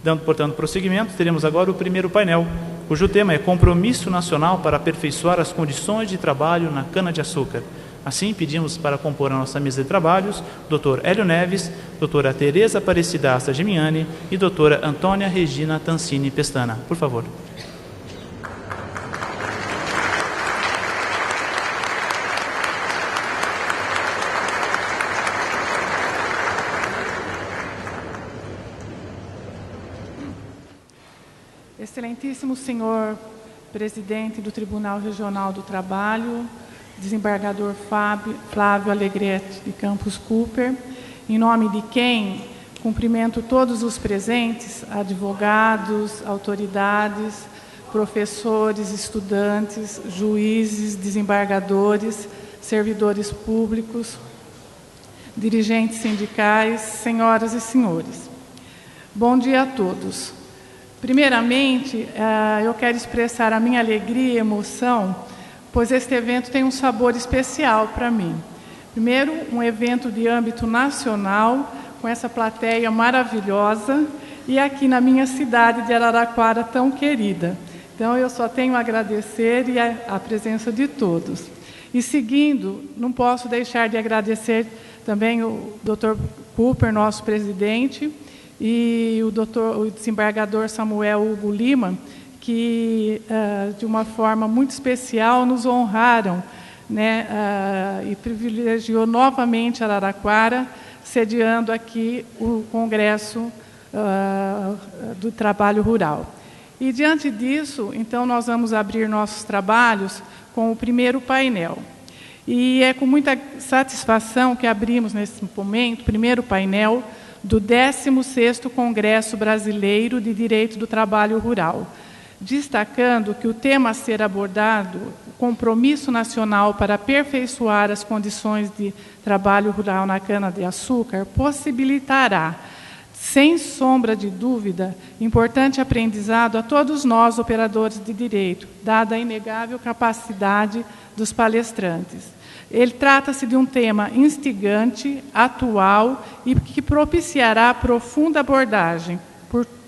Dando, portanto, prosseguimento, teremos agora o primeiro painel, cujo tema é Compromisso Nacional para aperfeiçoar as condições de trabalho na cana-de-açúcar. Assim, pedimos para compor a nossa mesa de trabalhos Dr. Hélio Neves, doutora Tereza Aparecida Asta Gimiani e doutora Antônia Regina Tancini Pestana. Por favor. Excelentíssimo senhor presidente do Tribunal Regional do Trabalho, desembargador Flávio Alegrete de Campos Cooper, em nome de quem cumprimento todos os presentes, advogados, autoridades, professores, estudantes, juízes, desembargadores, servidores públicos, dirigentes sindicais, senhoras e senhores. Bom dia a todos. Primeiramente, eu quero expressar a minha alegria e emoção, pois este evento tem um sabor especial para mim. Primeiro, um evento de âmbito nacional, com essa plateia maravilhosa, e aqui na minha cidade de Araraquara, tão querida. Então, eu só tenho a agradecer e a presença de todos. E seguindo, não posso deixar de agradecer também o Dr. Cooper, nosso presidente, e o desembargador Samuel Hugo Lima, que, de uma forma muito especial, nos honraram, né, e privilegiou novamente Araraquara, sediando aqui o Congresso do Trabalho Rural. E, diante disso, então, nós vamos abrir nossos trabalhos com o primeiro painel. E é com muita satisfação que abrimos, nesse momento, o primeiro painel do 16º Congresso Brasileiro de Direito do Trabalho Rural, destacando que o tema a ser abordado, o compromisso nacional para aperfeiçoar as condições de trabalho rural na cana-de-açúcar, possibilitará, sem sombra de dúvida, importante aprendizado a todos nós, operadores de direito, dada a inegável capacidade dos palestrantes. Ele trata-se de um tema instigante, atual e que propiciará profunda abordagem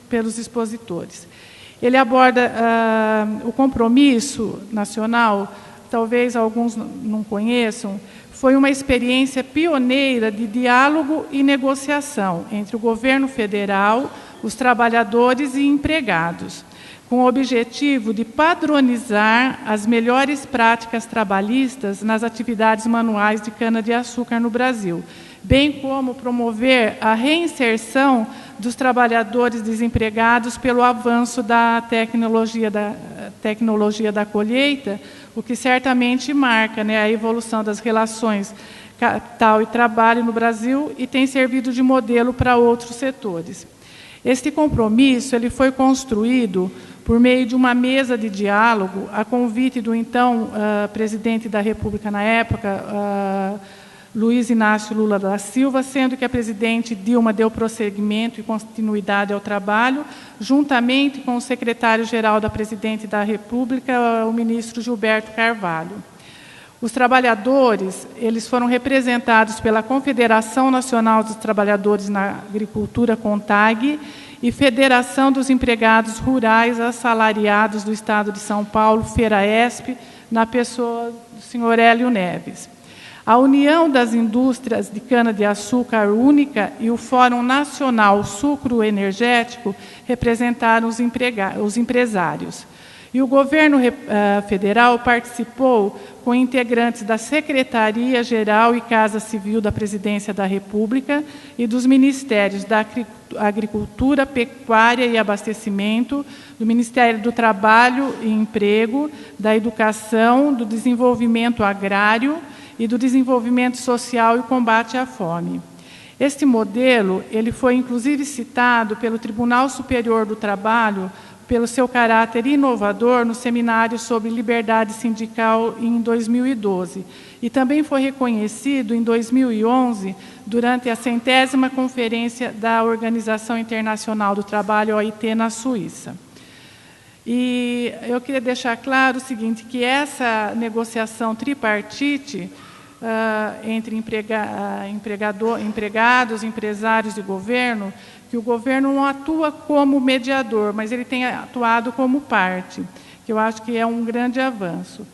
pelos expositores. Ele aborda o compromisso nacional, talvez alguns não conheçam, foi uma experiência pioneira de diálogo e negociação entre o governo federal, os trabalhadores e empregados, com o objetivo de padronizar as melhores práticas trabalhistas nas atividades manuais de cana-de-açúcar no Brasil, bem como promover a reinserção dos trabalhadores desempregados pelo avanço da tecnologia da colheita, o que certamente marca, né, a evolução das relações capital e trabalho no Brasil e tem servido de modelo para outros setores. Este compromisso ele foi construído por meio de uma mesa de diálogo, a convite do então presidente da República na época, Luiz Inácio Lula da Silva, sendo que a presidente Dilma deu prosseguimento e continuidade ao trabalho, juntamente com o secretário-geral da Presidente da República, o ministro Gilberto Carvalho. Os trabalhadores, eles foram representados pela Confederação Nacional dos Trabalhadores na Agricultura, CONTAG, e Federação dos Empregados Rurais Assalariados do Estado de São Paulo, FERAESP, na pessoa do senhor Hélio Neves. A União das Indústrias de Cana-de-Açúcar Única e o Fórum Nacional Sucroenergético representaram os empresários. E o governo federal participou com integrantes da Secretaria-Geral e Casa Civil da Presidência da República e dos Ministérios da Agricultura, Pecuária e Abastecimento, do Ministério do Trabalho e Emprego, da Educação, do Desenvolvimento Agrário e do Desenvolvimento Social e Combate à Fome. Este modelo ele foi, inclusive, citado pelo Tribunal Superior do Trabalho pelo seu caráter inovador no seminário sobre liberdade sindical em 2012. E também foi reconhecido em 2011, durante a 100ª Conferência da Organização Internacional do Trabalho, OIT, na Suíça. E eu queria deixar claro o seguinte, que essa negociação tripartite entre empregados, empresários e governo, que o governo não atua como mediador, mas ele tem atuado como parte, que eu acho que é um grande avanço.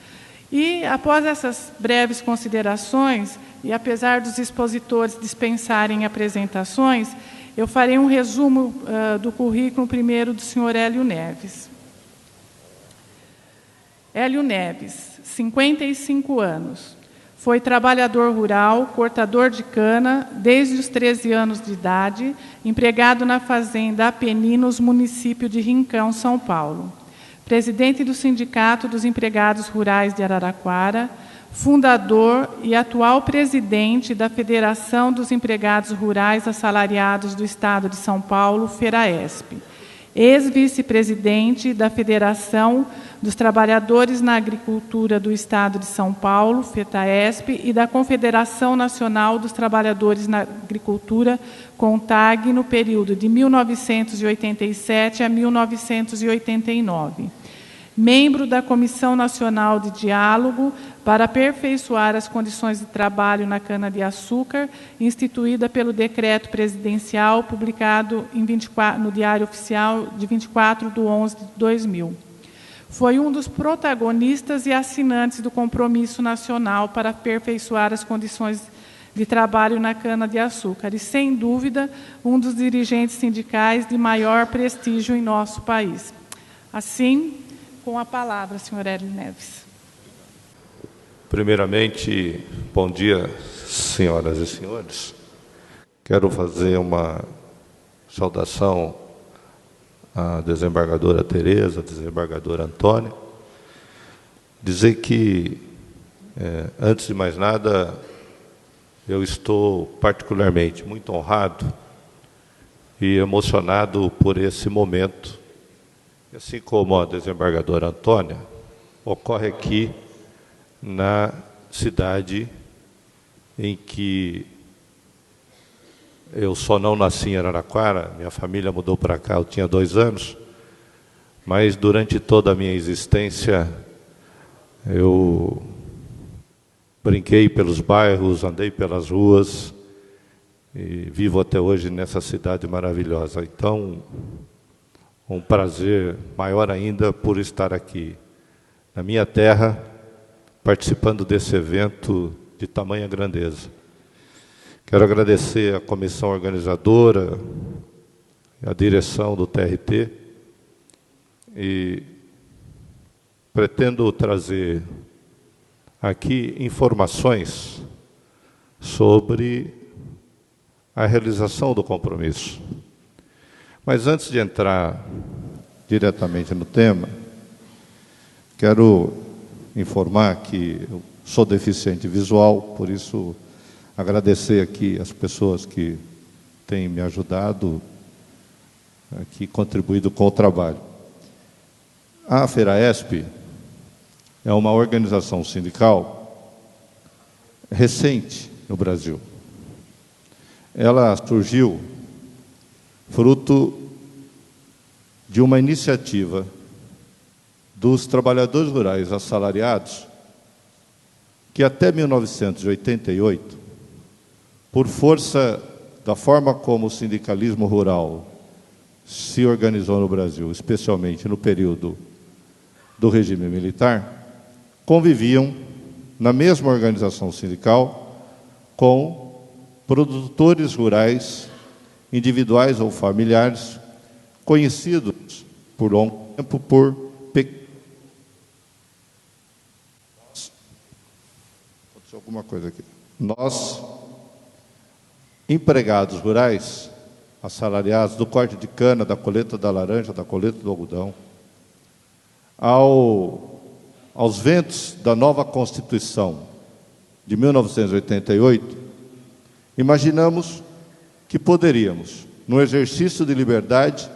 E, após essas breves considerações, e apesar dos expositores dispensarem apresentações, eu farei um resumo do currículo primeiro do senhor Hélio Neves. Hélio Neves, 55 anos. Foi trabalhador rural, cortador de cana, desde os 13 anos de idade, empregado na fazenda Apeninos, município de Rincão, São Paulo. Presidente do Sindicato dos Empregados Rurais de Araraquara, fundador e atual presidente da Federação dos Empregados Rurais Assalariados do Estado de São Paulo, FERAESP. Ex-vice-presidente da Federação dos Trabalhadores na Agricultura do Estado de São Paulo, FETAESP, e da Confederação Nacional dos Trabalhadores na Agricultura, CONTAG, no período de 1987 a 1989. Membro da Comissão Nacional de Diálogo para aperfeiçoar as condições de trabalho na cana-de-açúcar, instituída pelo Decreto Presidencial, publicado no Diário Oficial de 24/11/2000. Foi um dos protagonistas e assinantes do Compromisso Nacional para aperfeiçoar as condições de trabalho na cana-de-açúcar e, sem dúvida, um dos dirigentes sindicais de maior prestígio em nosso país. Assim, com a palavra, senhor Hélio Neves. Primeiramente, bom dia, senhoras e senhores. Quero fazer uma saudação à desembargadora Tereza, à desembargadora Antônia. Dizer que, antes de mais nada, eu estou particularmente muito honrado e emocionado por esse momento. Assim como a desembargadora Antônia, ocorre aqui na cidade em que eu só não nasci em Araraquara, minha família mudou para cá, eu tinha 2 anos, mas durante toda a minha existência eu brinquei pelos bairros, andei pelas ruas e vivo até hoje nessa cidade maravilhosa. Então, um prazer maior ainda por estar aqui, na minha terra, participando desse evento de tamanha grandeza. Quero agradecer à comissão organizadora, à direção do TRT, e pretendo trazer aqui informações sobre a realização do compromisso. Mas antes de entrar diretamente no tema, quero informar que eu sou deficiente visual, por isso agradecer aqui as pessoas que têm me ajudado, aqui contribuído com o trabalho. A FERAESP é uma organização sindical recente no Brasil. Ela surgiu fruto de uma iniciativa dos trabalhadores rurais assalariados que até 1988, por força da forma como o sindicalismo rural se organizou no Brasil, especialmente no período do regime militar, conviviam na mesma organização sindical com produtores rurais individuais ou familiares, conhecidos por longo tempo por alguma coisa aqui. Nós, empregados rurais, assalariados do corte de cana, da colheita da laranja, da colheita do algodão, aos ventos da nova Constituição de 1988, imaginamos que poderíamos, no exercício de liberdade,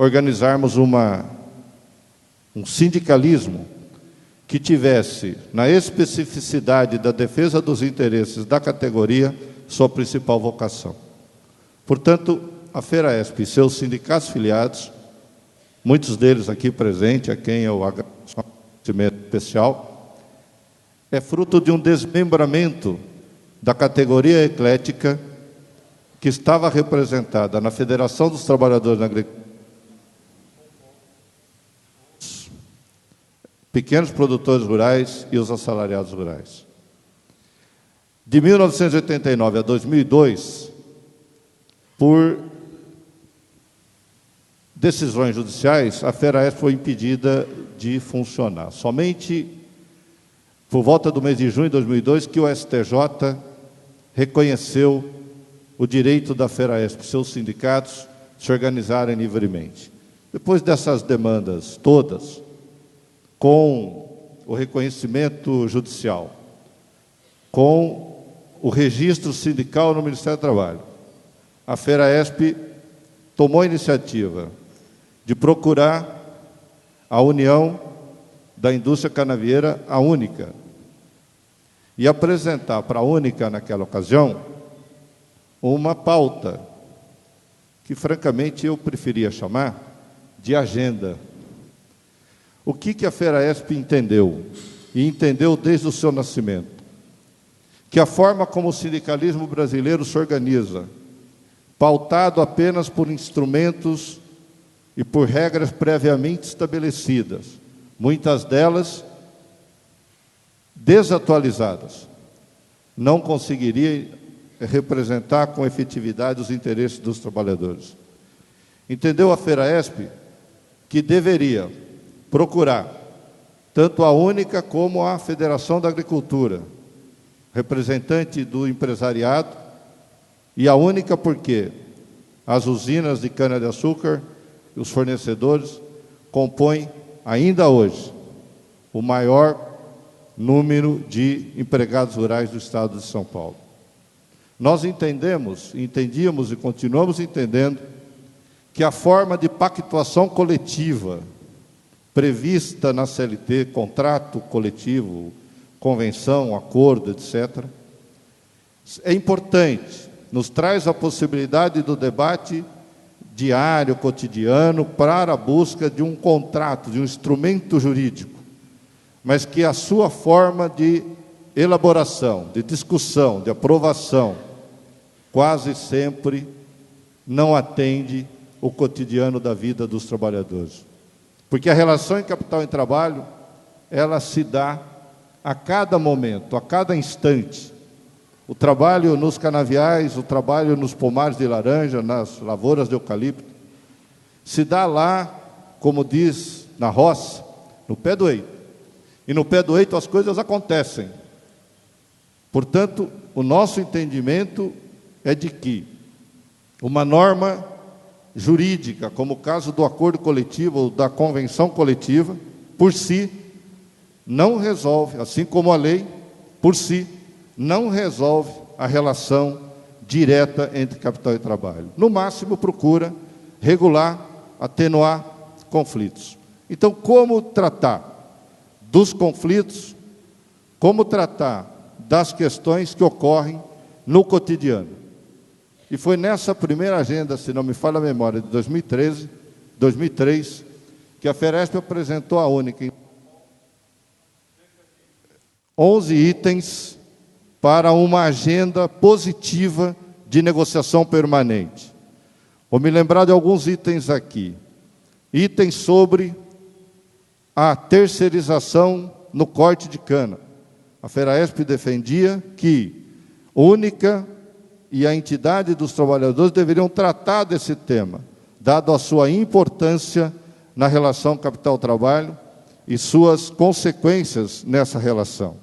organizarmos um sindicalismo que tivesse, na especificidade da defesa dos interesses da categoria, sua principal vocação. Portanto, a FERAESP e seus sindicatos filiados, muitos deles aqui presentes, a quem eu agradeço um agradecimento especial, é fruto de um desmembramento da categoria eclética que estava representada na Federação dos Trabalhadores na Agricultura, pequenos produtores rurais e os assalariados rurais. De 1989 a 2002, por decisões judiciais, a FERAESP foi impedida de funcionar. Somente por volta do mês de junho de 2002 que o STJ reconheceu o direito da FERAESP, seus sindicatos, se organizarem livremente. Depois dessas demandas todas, com o reconhecimento judicial, com o registro sindical no Ministério do Trabalho, a FERAESP tomou a iniciativa de procurar a União da Indústria Canavieira, a única, e apresentar para a única, naquela ocasião, uma pauta que, francamente, eu preferia chamar de agenda. O que a FERAESP entendeu? E entendeu desde o seu nascimento? Que a forma como o sindicalismo brasileiro se organiza, pautado apenas por instrumentos e por regras previamente estabelecidas, muitas delas desatualizadas, não conseguiria representar com efetividade os interesses dos trabalhadores. Entendeu a FERAESP que deveria procurar tanto a única como a Federação da Agricultura, representante do empresariado, e a única porque as usinas de cana-de-açúcar e os fornecedores compõem, ainda hoje, o maior número de empregados rurais do estado de São Paulo. Nós entendíamos e continuamos entendendo que a forma de pactuação coletiva prevista na CLT, contrato coletivo, convenção, acordo, etc., é importante, nos traz a possibilidade do debate diário, cotidiano, para a busca de um contrato, de um instrumento jurídico, mas que a sua forma de elaboração, de discussão, de aprovação, quase sempre não atende o cotidiano da vida dos trabalhadores. Porque a relação em capital e trabalho, ela se dá a cada momento, a cada instante. O trabalho nos canaviais, o trabalho nos pomares de laranja, nas lavouras de eucalipto, se dá lá, como diz na roça, no pé do eito. E no pé do eito as coisas acontecem. Portanto, o nosso entendimento é de que uma norma jurídica, como o caso do acordo coletivo ou da convenção coletiva, por si, não resolve, assim como a lei, por si, não resolve a relação direta entre capital e trabalho. No máximo, procura regular, atenuar conflitos. Então, como tratar dos conflitos, como tratar das questões que ocorrem no cotidiano? E foi nessa primeira agenda, se não me falha a memória, de 2003, que a FERAESP apresentou a única 11 itens para uma agenda positiva de negociação permanente. Vou me lembrar de alguns itens aqui. Itens sobre a terceirização no corte de cana. A FERAESP defendia que única e a entidade dos trabalhadores deveriam tratar desse tema, dado a sua importância na relação capital-trabalho e suas consequências nessa relação.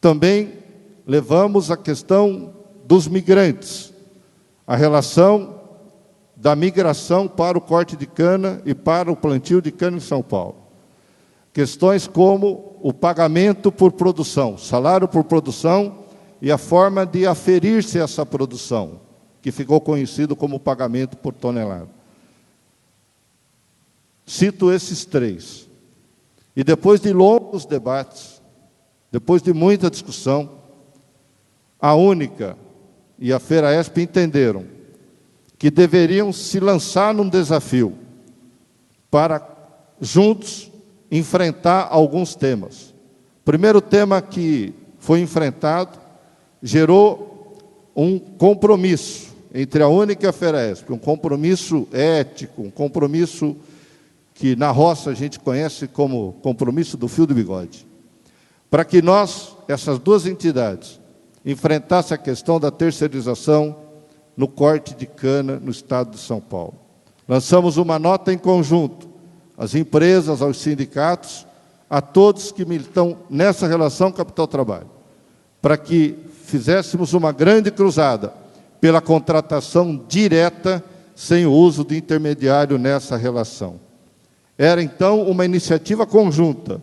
Também levamos a questão dos migrantes, a relação da migração para o corte de cana e para o plantio de cana em São Paulo. Questões como o pagamento por produção, salário por produção, e a forma de aferir-se essa produção, que ficou conhecido como pagamento por tonelada. Cito esses três. E depois de longos debates, depois de muita discussão, a Única e a FERAESP entenderam que deveriam se lançar num desafio para, juntos, enfrentar alguns temas. O primeiro tema que foi enfrentado gerou um compromisso entre a Única e a FERAESP, um compromisso ético, um compromisso que na roça a gente conhece como compromisso do fio do bigode, para que nós, essas duas entidades, enfrentassem a questão da terceirização no corte de cana no estado de São Paulo. Lançamos uma nota em conjunto, às empresas, aos sindicatos, a todos que militam nessa relação capital-trabalho, para que fizéssemos uma grande cruzada pela contratação direta, sem o uso de intermediário nessa relação. Era, então, uma iniciativa conjunta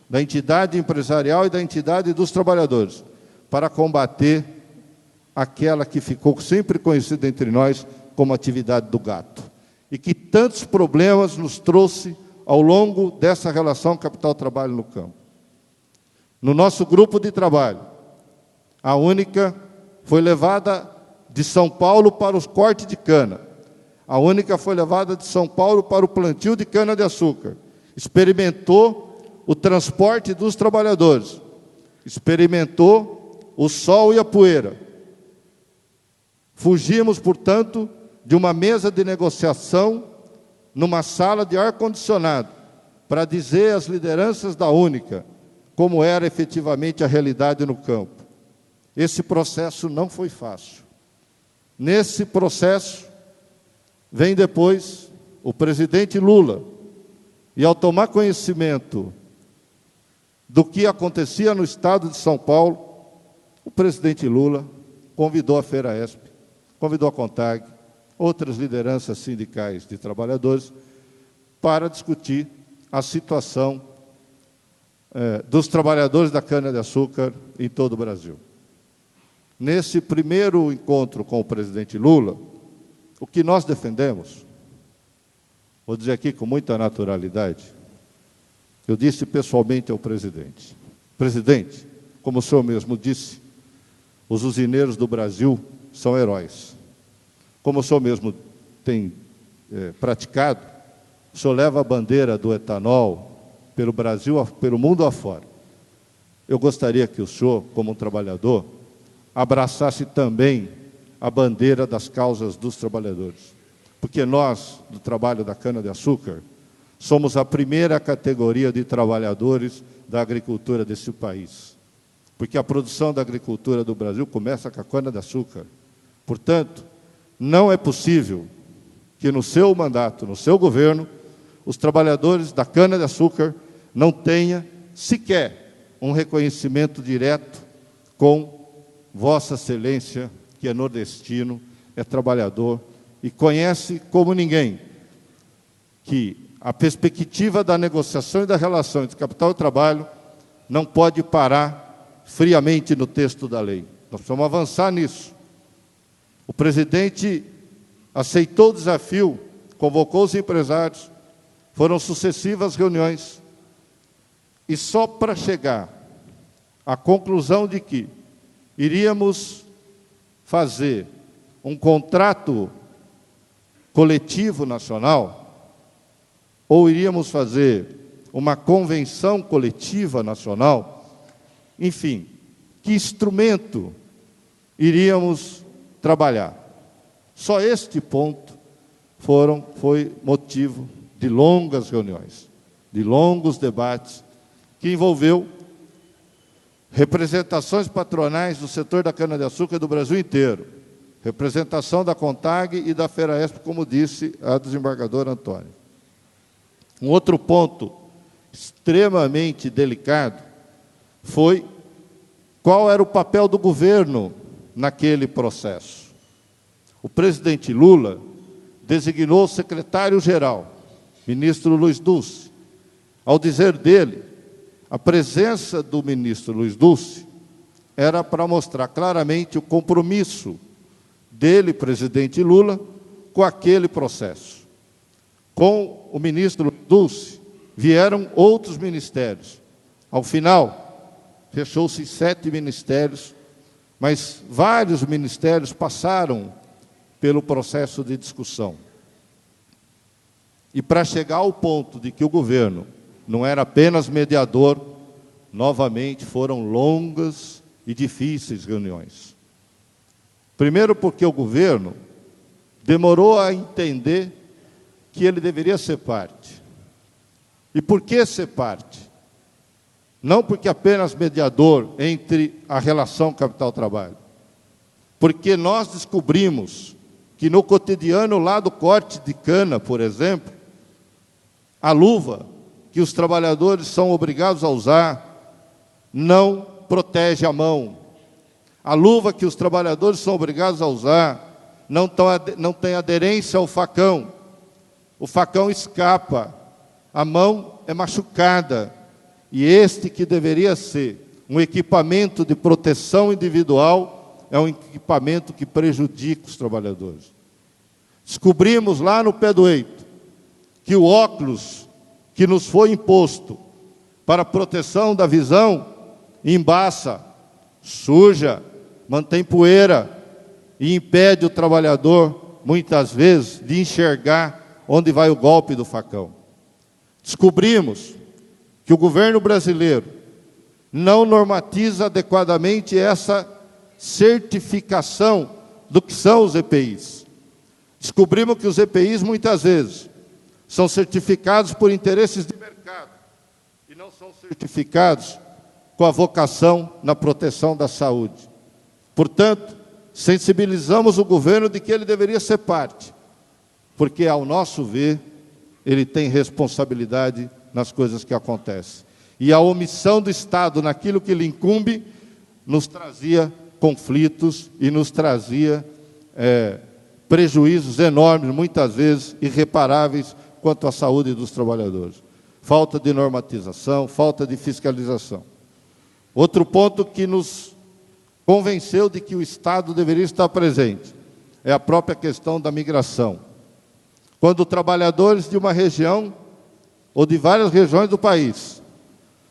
da entidade empresarial e da entidade dos trabalhadores para combater aquela que ficou sempre conhecida entre nós como atividade do gato e que tantos problemas nos trouxe ao longo dessa relação capital-trabalho no campo. No nosso grupo de trabalho, a Única foi levada de São Paulo para os cortes de cana. A Única foi levada de São Paulo para o plantio de cana-de-açúcar. Experimentou o transporte dos trabalhadores. Experimentou o sol e a poeira. Fugimos, portanto, de uma mesa de negociação numa sala de ar-condicionado para dizer às lideranças da Única como era efetivamente a realidade no campo. Esse processo não foi fácil. Nesse processo, vem depois o presidente Lula, e ao tomar conhecimento do que acontecia no estado de São Paulo, o presidente Lula convidou a FERAESP, convidou a CONTAG, outras lideranças sindicais de trabalhadores, para discutir a situação dos trabalhadores da cana-de-açúcar em todo o Brasil. Nesse primeiro encontro com o presidente Lula, o que nós defendemos, vou dizer aqui com muita naturalidade, eu disse pessoalmente ao presidente: presidente, como o senhor mesmo disse, os usineiros do Brasil são heróis. Como o senhor mesmo tem praticado, o senhor leva a bandeira do etanol pelo Brasil, pelo mundo afora. Eu gostaria que o senhor, como um trabalhador, abraçasse também a bandeira das causas dos trabalhadores. Porque nós, do trabalho da cana-de-açúcar, somos a primeira categoria de trabalhadores da agricultura desse país. Porque a produção da agricultura do Brasil começa com a cana-de-açúcar. Portanto, não é possível que no seu mandato, no seu governo, os trabalhadores da cana-de-açúcar não tenham sequer um reconhecimento direto com Vossa Excelência, que é nordestino, é trabalhador e conhece como ninguém que a perspectiva da negociação e da relação entre capital e trabalho não pode parar friamente no texto da lei. Nós precisamos avançar nisso. O presidente aceitou o desafio, convocou os empresários, foram sucessivas reuniões, e só para chegar à conclusão de que iríamos fazer um contrato coletivo nacional, ou iríamos fazer uma convenção coletiva nacional, enfim, que instrumento iríamos trabalhar. Só este ponto foi motivo de longas reuniões, de longos debates, que envolveu representações patronais do setor da cana-de-açúcar do Brasil inteiro, representação da CONTAG e da FERAESP, como disse a desembargadora Antônia. Um outro ponto extremamente delicado foi qual era o papel do governo naquele processo. O presidente Lula designou o secretário-geral, ministro Luiz Dulce. Ao dizer dele, a presença do ministro Luiz Dulce era para mostrar claramente o compromisso dele, presidente Lula, com aquele processo. Com o ministro Dulce, vieram outros ministérios. Ao final, fechou-se 7 ministérios, mas vários ministérios passaram pelo processo de discussão. E para chegar ao ponto de que o governo não era apenas mediador, novamente foram longas e difíceis reuniões. Primeiro porque o governo demorou a entender que ele deveria ser parte. E por que ser parte? Não porque apenas mediador entre a relação capital-trabalho. Porque nós descobrimos que no cotidiano lá do corte de cana, por exemplo, a luva que os trabalhadores são obrigados a usar não protege a mão. A luva que os trabalhadores são obrigados a usar não tem aderência ao facão. O facão escapa, a mão é machucada. E este que deveria ser um equipamento de proteção individual é um equipamento que prejudica os trabalhadores. Descobrimos lá no pé do eito que o óculos que nos foi imposto para proteção da visão embaça, suja, mantém poeira e impede o trabalhador, muitas vezes, de enxergar onde vai o golpe do facão. Descobrimos que o governo brasileiro não normatiza adequadamente essa certificação do que são os EPIs. Descobrimos que os EPIs, muitas vezes, são certificados por interesses de mercado e não são certificados com a vocação na proteção da saúde. Portanto, sensibilizamos o governo de que ele deveria ser parte, porque, ao nosso ver, ele tem responsabilidade nas coisas que acontecem. E a omissão do Estado naquilo que lhe incumbe nos trazia conflitos e nos trazia prejuízos enormes, muitas vezes irreparáveis, quanto à saúde dos trabalhadores. Falta de normatização, falta de fiscalização. Outro ponto que nos convenceu de que o Estado deveria estar presente é a própria questão da migração. Quando trabalhadores de uma região ou de várias regiões do país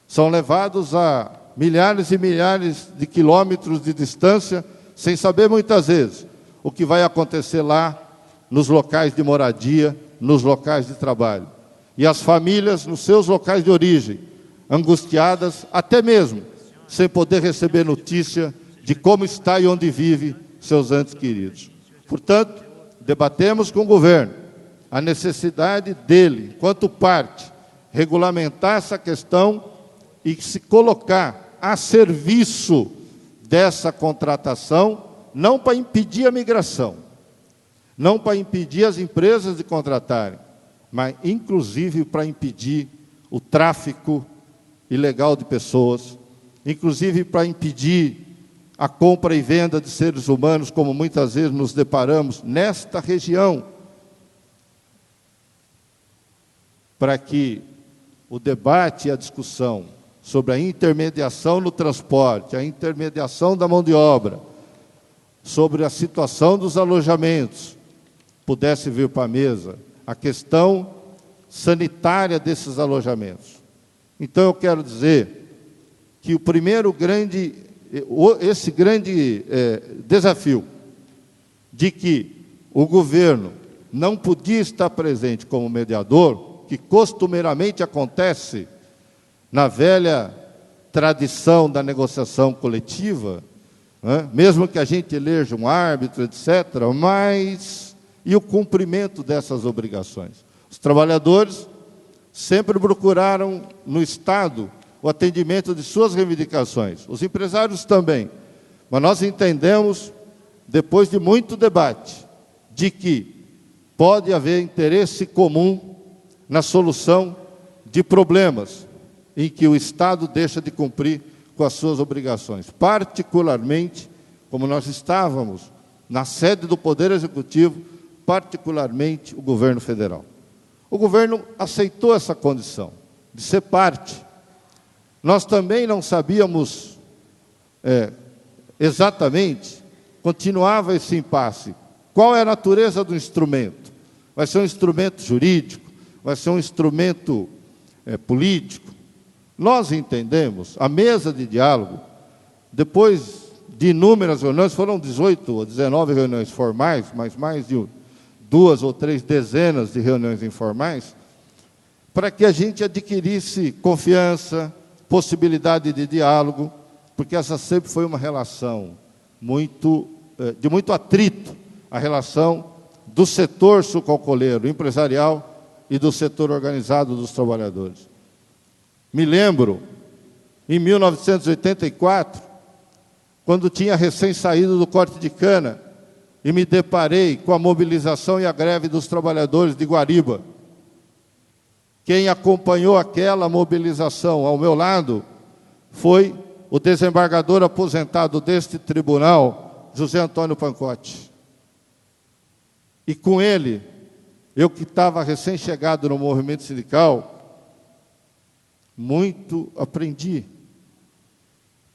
são levados a milhares e milhares de quilômetros de distância, sem saber muitas vezes o que vai acontecer lá nos locais de moradia, nos locais de trabalho. E as famílias nos seus locais de origem, angustiadas, até mesmo sem poder receber notícia de como está e onde vive seus entes queridos. Portanto, debatemos com o governo a necessidade dele, enquanto parte, regulamentar essa questão e se colocar a serviço dessa contratação, não para impedir a migração, não para impedir as empresas de contratarem, mas inclusive para impedir o tráfico ilegal de pessoas, inclusive para impedir a compra e venda de seres humanos, como muitas vezes nos deparamos nesta região, para que o debate e a discussão sobre a intermediação no transporte, a intermediação da mão de obra, sobre a situação dos alojamentos, pudesse vir para a mesa, a questão sanitária desses alojamentos. Então eu quero dizer que o primeiro esse grande desafio de que o governo não podia estar presente como mediador, que costumeiramente acontece na velha tradição da negociação coletiva, né? Mesmo que a gente eleja um árbitro, etc., mas e o cumprimento dessas obrigações? Os trabalhadores sempre procuraram no Estado o atendimento de suas reivindicações, os empresários também, mas nós entendemos, depois de muito debate, de que pode haver interesse comum na solução de problemas em que o Estado deixa de cumprir com as suas obrigações, particularmente, como nós estávamos na sede do Poder Executivo, particularmente o governo federal. O governo aceitou essa condição de ser parte. Nós também não sabíamos exatamente, continuava esse impasse, qual é a natureza do instrumento. Vai ser um instrumento jurídico? vai ser um instrumento político. Nós entendemos, a mesa de diálogo, depois de inúmeras reuniões, foram 18 ou 19 reuniões formais, mas mais de 2 ou 3 dezenas de reuniões informais, para que a gente adquirisse confiança, possibilidade de diálogo, porque essa sempre foi uma relação de muito atrito, a relação do setor sucroalcooleiro empresarial e do setor organizado dos trabalhadores. Me lembro, em 1984, quando tinha recém saído do corte de cana, e me deparei com a mobilização e a greve dos trabalhadores de Guariba. Quem acompanhou aquela mobilização ao meu lado foi o desembargador aposentado deste tribunal, José Antônio Pancotti. E com ele, eu que estava recém-chegado no movimento sindical, muito aprendi.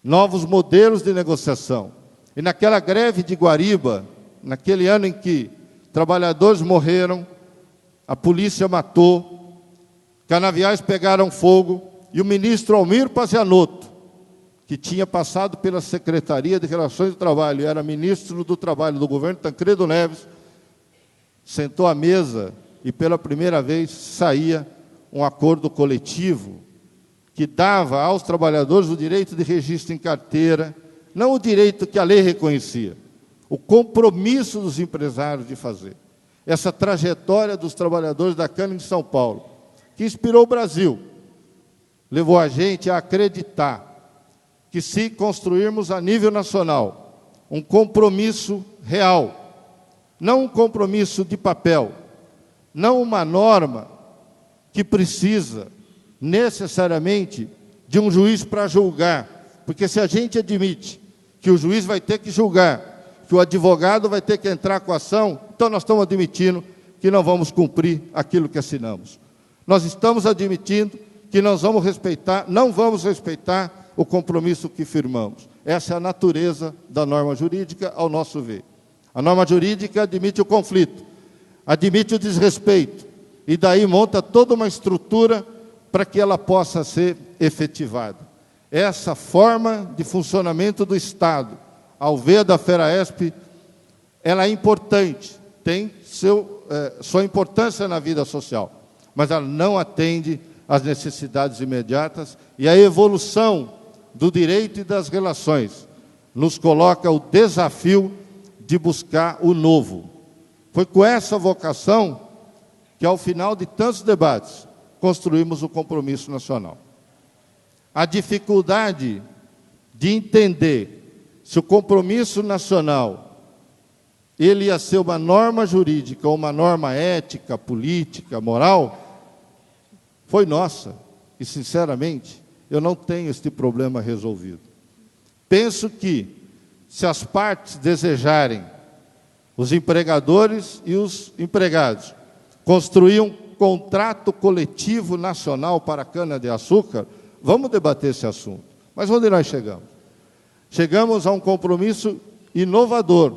Novos modelos de negociação. E naquela greve de Guariba, naquele ano em que trabalhadores morreram, a polícia matou, canaviais pegaram fogo, e o ministro Almir Pazianotto, que tinha passado pela Secretaria de Relações do Trabalho e era ministro do Trabalho do governo Tancredo Neves, sentou à mesa e pela primeira vez saía um acordo coletivo que dava aos trabalhadores o direito de registro em carteira, não o direito que a lei reconhecia, o compromisso dos empresários de fazer. Essa trajetória dos trabalhadores da cana de São Paulo, que inspirou o Brasil, levou a gente a acreditar que se construirmos a nível nacional um compromisso real, não um compromisso de papel, não uma norma que precisa necessariamente de um juiz para julgar, porque se a gente admite que o juiz vai ter que julgar, que o advogado vai ter que entrar com a ação, então nós estamos admitindo que não vamos cumprir aquilo que assinamos. Nós estamos admitindo que não vamos respeitar o compromisso que firmamos. Essa é a natureza da norma jurídica, ao nosso ver. A norma jurídica admite o conflito, admite o desrespeito, e daí monta toda uma estrutura para que ela possa ser efetivada. Essa forma de funcionamento do Estado, ao ver da FERAESP, ela é importante, tem sua importância na vida social, mas ela não atende às necessidades imediatas, e a evolução do direito e das relações nos coloca o desafio de buscar o novo. Foi com essa vocação que, ao final de tantos debates, construímos o compromisso nacional. A dificuldade de entender se o compromisso nacional ele ia ser uma norma jurídica ou uma norma ética, política, moral, foi nossa. E, sinceramente, eu não tenho este problema resolvido. Penso que, se as partes desejarem, os empregadores e os empregados, construir um contrato coletivo nacional para a cana-de-açúcar, vamos debater esse assunto. Mas onde nós chegamos? Chegamos a um compromisso inovador,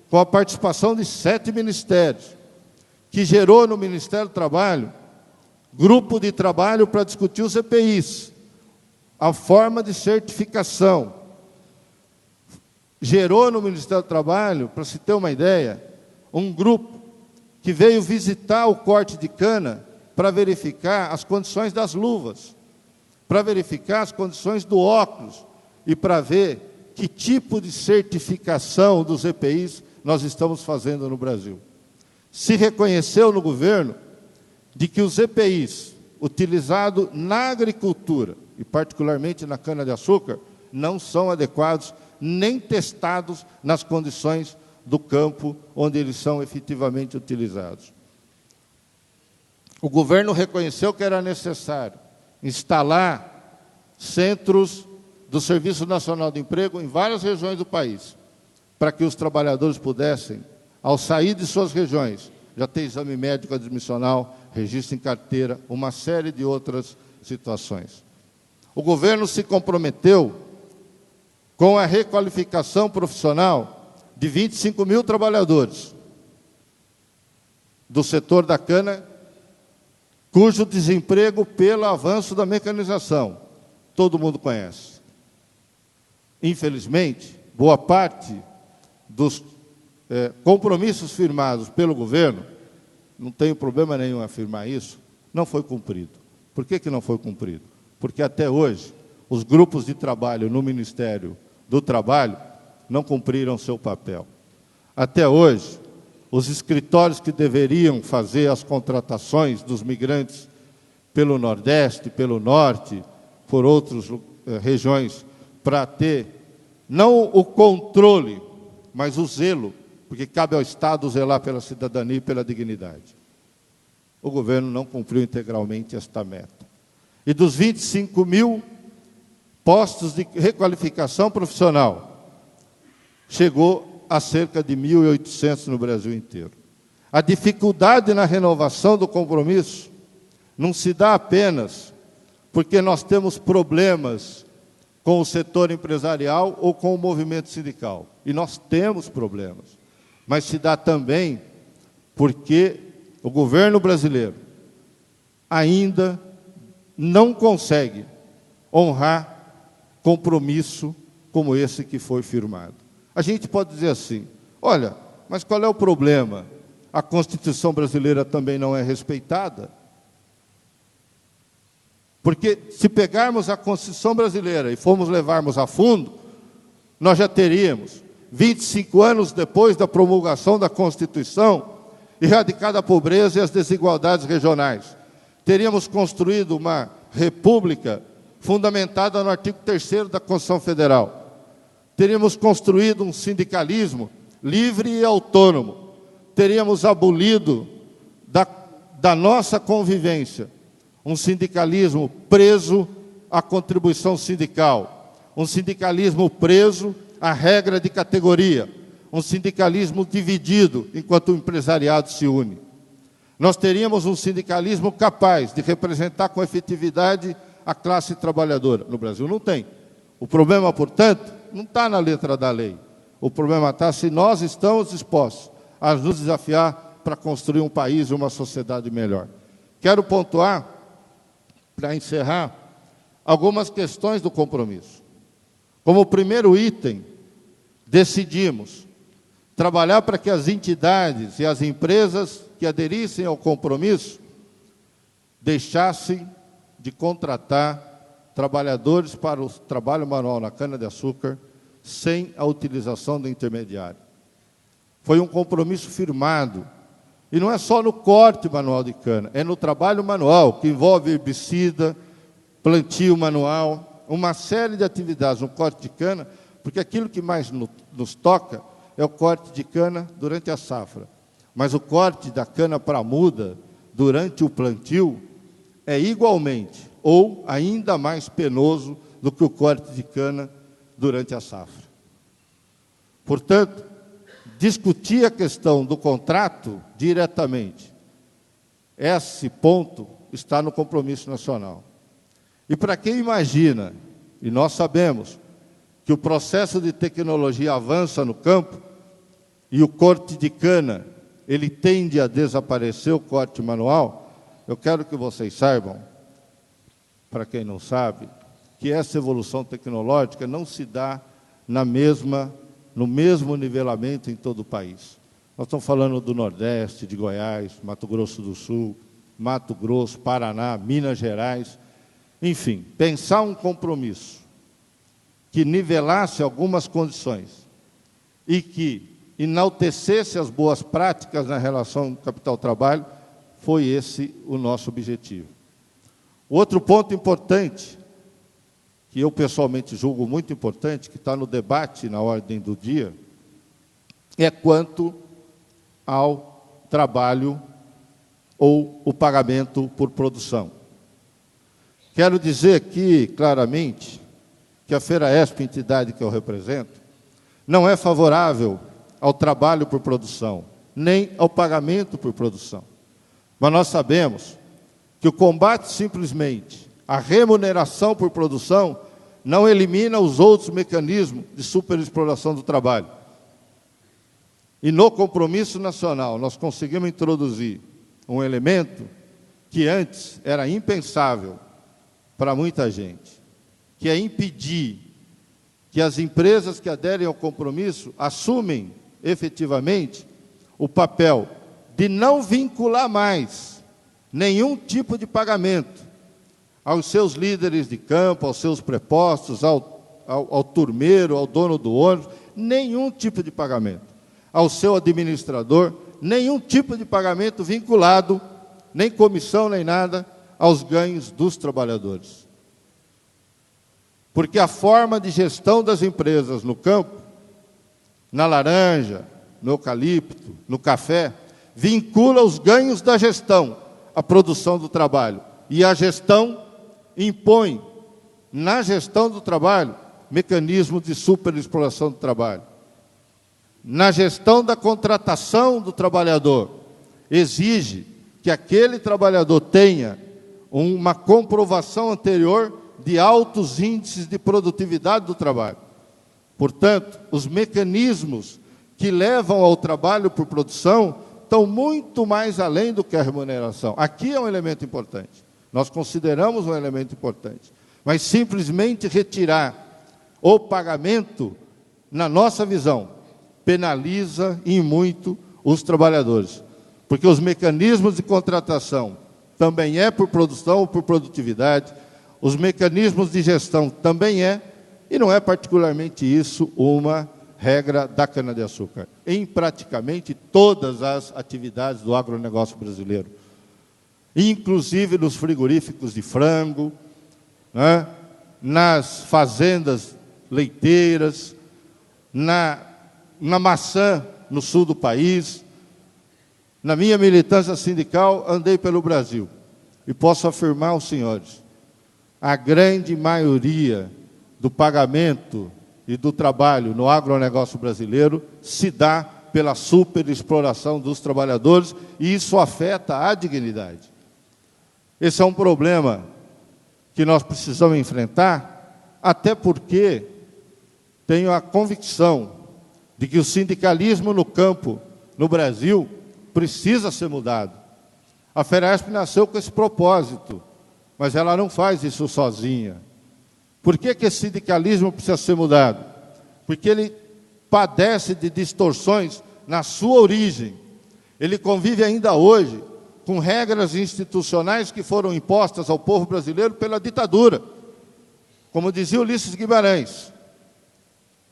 com a participação de 7 ministérios, que gerou no Ministério do Trabalho grupo de trabalho para discutir os EPIs, a forma de certificação. Gerou no Ministério do Trabalho, para se ter uma ideia, um grupo que veio visitar o corte de cana para verificar as condições das luvas, para verificar as condições do óculos e para ver que tipo de certificação dos EPIs nós estamos fazendo no Brasil. Se reconheceu no governo de que os EPIs utilizados na agricultura, e particularmente na cana-de-açúcar, não são adequados nem testados nas condições do campo onde eles são efetivamente utilizados. O governo reconheceu que era necessário instalar centros do Serviço Nacional de Emprego em várias regiões do país, para que os trabalhadores pudessem, ao sair de suas regiões, já ter exame médico admissional, registro em carteira, uma série de outras situações. O governo se comprometeu com a requalificação profissional de 25 mil trabalhadores do setor da cana, cujo desemprego, pelo avanço da mecanização, todo mundo conhece. Infelizmente, boa parte dos compromissos firmados pelo governo, não tenho problema nenhum em afirmar isso, não foi cumprido. Por que não foi cumprido? Porque até hoje, os grupos de trabalho no Ministério do Trabalho não cumpriram seu papel. Até hoje, os escritórios que deveriam fazer as contratações dos migrantes pelo Nordeste, pelo Norte, por outras regiões, para ter não o controle, mas o zelo, porque cabe ao Estado zelar pela cidadania e pela dignidade. O governo não cumpriu integralmente esta meta. E dos 25 mil postos de requalificação profissional, chegou a cerca de 1.800 no Brasil inteiro. A dificuldade na renovação do compromisso não se dá apenas porque nós temos problemas com o setor empresarial ou com o movimento sindical. E nós temos problemas. Mas se dá também porque o governo brasileiro ainda não consegue honrar compromisso como esse que foi firmado. A gente pode dizer assim, olha, mas qual é o problema? A Constituição brasileira também não é respeitada? Porque se pegarmos a Constituição brasileira e formos levarmos a fundo, nós já teríamos, 25 anos depois da promulgação da Constituição, erradicado a pobreza e as desigualdades regionais. Teríamos construído uma república fundamentada no artigo 3º da Constituição Federal. Teríamos construído um sindicalismo livre e autônomo. Teríamos abolido da nossa convivência um sindicalismo preso à contribuição sindical, um sindicalismo preso à regra de categoria, um sindicalismo dividido enquanto o empresariado se une. Nós teríamos um sindicalismo capaz de representar com efetividade a classe trabalhadora. No Brasil não tem. O problema, portanto, não está na letra da lei. O problema está se nós estamos dispostos a nos desafiar para construir um país e uma sociedade melhor. Quero pontuar, para encerrar, algumas questões do compromisso. Como primeiro item, decidimos trabalhar para que as entidades e as empresas que aderissem ao compromisso deixassem de contratar trabalhadores para o trabalho manual na cana-de-açúcar sem a utilização do intermediário. Foi um compromisso firmado. E não é só no corte manual de cana, é no trabalho manual, que envolve herbicida, plantio manual, uma série de atividades no corte de cana, porque aquilo que mais nos toca é o corte de cana durante a safra. Mas o corte da cana para muda durante o plantio é igualmente ou ainda mais penoso do que o corte de cana durante a safra. Portanto, discutir a questão do contrato diretamente, esse ponto está no compromisso nacional. E para quem imagina, e nós sabemos, que o processo de tecnologia avança no campo e o corte de cana, ele tende a desaparecer, o corte manual, eu quero que vocês saibam, para quem não sabe, que essa evolução tecnológica não se dá no mesmo nivelamento em todo o país. Nós estamos falando do Nordeste, de Goiás, Mato Grosso do Sul, Mato Grosso, Paraná, Minas Gerais. Enfim, pensar um compromisso que nivelasse algumas condições e que enaltecesse as boas práticas na relação capital-trabalho, foi esse o nosso objetivo. Outro ponto importante, que eu pessoalmente julgo muito importante, que está no debate na ordem do dia, é quanto ao trabalho ou o pagamento por produção. Quero dizer aqui claramente que a FERAESP, entidade que eu represento, não é favorável ao trabalho por produção, nem ao pagamento por produção. Mas nós sabemos que o combate simplesmente à remuneração por produção não elimina os outros mecanismos de superexploração do trabalho. E no compromisso nacional nós conseguimos introduzir um elemento que antes era impensável para muita gente, que é impedir que as empresas que aderem ao compromisso assumem efetivamente o papel de não vincular mais nenhum tipo de pagamento aos seus líderes de campo, aos seus prepostos, ao turmeiro, ao dono do ônibus, nenhum tipo de pagamento. Ao seu administrador, nenhum tipo de pagamento vinculado, nem comissão, nem nada, aos ganhos dos trabalhadores. Porque a forma de gestão das empresas no campo, na laranja, no eucalipto, no café, vincula os ganhos da gestão à produção do trabalho. E a gestão impõe, na gestão do trabalho, mecanismos de superexploração do trabalho. Na gestão da contratação do trabalhador, exige que aquele trabalhador tenha uma comprovação anterior de altos índices de produtividade do trabalho. Portanto, os mecanismos que levam ao trabalho por produção estão muito mais além do que a remuneração. Aqui é um elemento importante. Nós consideramos um elemento importante. Mas simplesmente retirar o pagamento, na nossa visão, penaliza em muito os trabalhadores. Porque os mecanismos de contratação também é por produção ou por produtividade, os mecanismos de gestão também é, e não é particularmente isso uma regra da cana-de-açúcar, em praticamente todas as atividades do agronegócio brasileiro, inclusive nos frigoríficos de frango, né, nas fazendas leiteiras, na maçã no sul do país. Na minha militância sindical, andei pelo Brasil e posso afirmar aos senhores, a grande maioria do pagamento e do trabalho no agronegócio brasileiro se dá pela superexploração dos trabalhadores e isso afeta a dignidade. Esse é um problema que nós precisamos enfrentar, até porque tenho a convicção de que o sindicalismo no campo, no Brasil, precisa ser mudado. A Feresp nasceu com esse propósito, mas ela não faz isso sozinha. Por que esse sindicalismo precisa ser mudado? Porque ele padece de distorções na sua origem. Ele convive ainda hoje com regras institucionais que foram impostas ao povo brasileiro pela ditadura. Como dizia Ulisses Guimarães,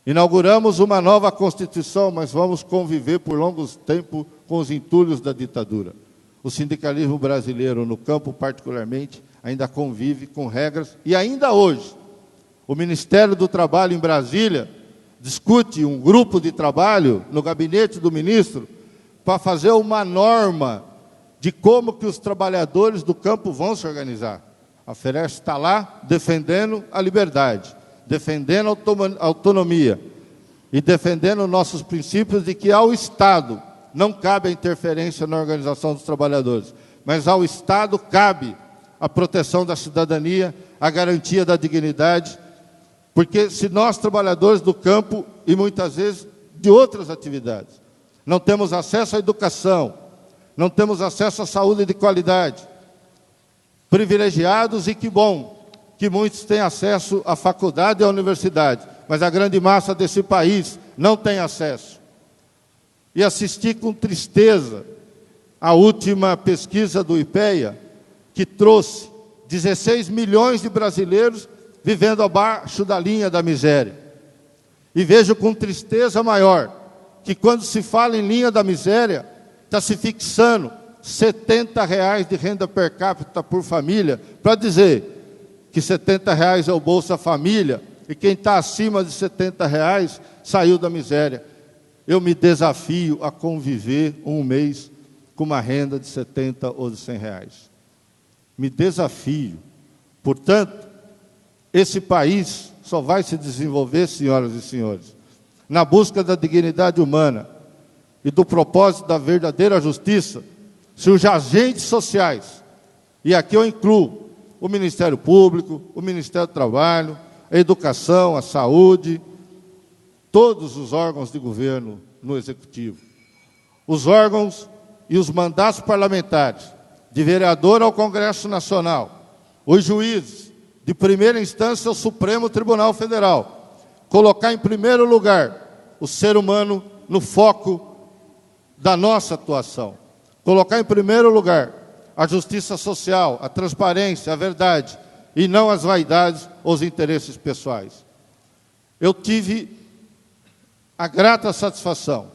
inauguramos uma nova Constituição, mas vamos conviver por longos tempos com os entulhos da ditadura. O sindicalismo brasileiro, no campo particularmente, ainda convive com regras, e ainda hoje, o Ministério do Trabalho em Brasília discute um grupo de trabalho no gabinete do ministro para fazer uma norma de como que os trabalhadores do campo vão se organizar. A Feresp está lá defendendo a liberdade, defendendo a autonomia e defendendo nossos princípios de que ao Estado não cabe a interferência na organização dos trabalhadores, mas ao Estado cabe a proteção da cidadania, a garantia da dignidade, porque se nós, trabalhadores do campo e muitas vezes de outras atividades, não temos acesso à educação, não temos acesso à saúde de qualidade, privilegiados, e que bom que muitos têm acesso à faculdade e à universidade, mas a grande massa desse país não tem acesso. E assisti com tristeza a última pesquisa do IPEA, que trouxe 16 milhões de brasileiros vivendo abaixo da linha da miséria. E vejo com tristeza maior que quando se fala em linha da miséria, está se fixando R$70 de renda per capita por família, para dizer que R$70 é o Bolsa Família, e quem está acima de R$70 saiu da miséria. Eu me desafio a conviver um mês com uma renda de 70 ou de 100 reais. Me desafio. Portanto, esse país só vai se desenvolver, senhoras e senhores, na busca da dignidade humana e do propósito da verdadeira justiça, se os agentes sociais, e aqui eu incluo o Ministério Público, o Ministério do Trabalho, a Educação, a Saúde, todos os órgãos de governo no Executivo, os órgãos e os mandatos parlamentares de vereador ao Congresso Nacional, os juízes, de primeira instância ao Supremo Tribunal Federal, colocar em primeiro lugar o ser humano no foco da nossa atuação, colocar em primeiro lugar a justiça social, a transparência, a verdade, e não as vaidades ou os interesses pessoais. Eu tive a grata satisfação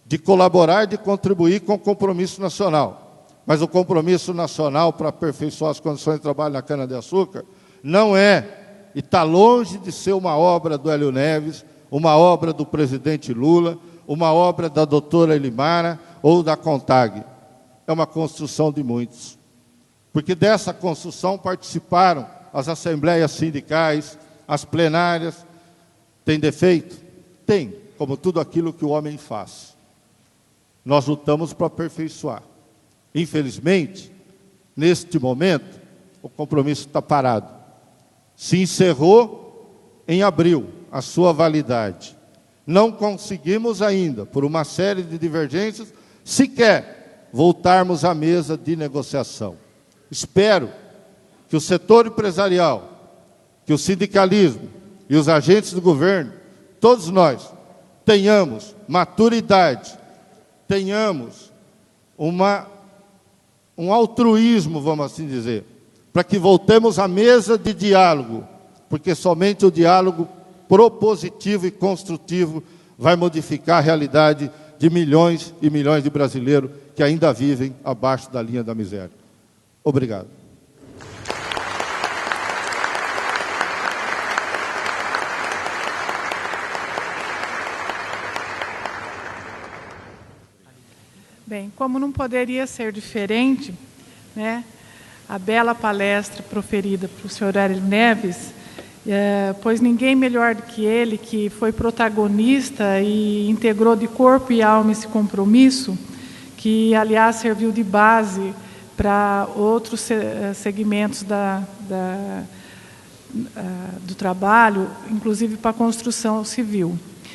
de colaborar, de contribuir com o compromisso nacional. Mas o compromisso nacional para aperfeiçoar as condições de trabalho na cana-de-açúcar não é, e está longe de ser uma obra do Hélio Neves, uma obra do presidente Lula, uma obra da doutora Elimara ou da CONTAG. É uma construção de muitos. Porque dessa construção participaram as assembleias sindicais, as plenárias. Tem defeito? Tem, como tudo aquilo que o homem faz. Nós lutamos para aperfeiçoar. Infelizmente, neste momento, o compromisso está parado. Se encerrou em abril a sua validade. Não conseguimos ainda, por uma série de divergências, sequer voltarmos à mesa de negociação. Espero que o setor empresarial, que o sindicalismo e os agentes do governo, todos nós, tenhamos maturidade, tenhamos um altruísmo, vamos assim dizer, para que voltemos à mesa de diálogo, porque somente o diálogo propositivo e construtivo vai modificar a realidade de milhões e milhões de brasileiros que ainda vivem abaixo da linha da miséria. Obrigado. Bem, como não poderia ser diferente, né, a bela palestra proferida pelo senhor Hélio Neves, pois ninguém melhor do que ele, que foi protagonista e integrou de corpo e alma esse compromisso, que, aliás, serviu de base para outros segmentos do trabalho, inclusive para a construção civil.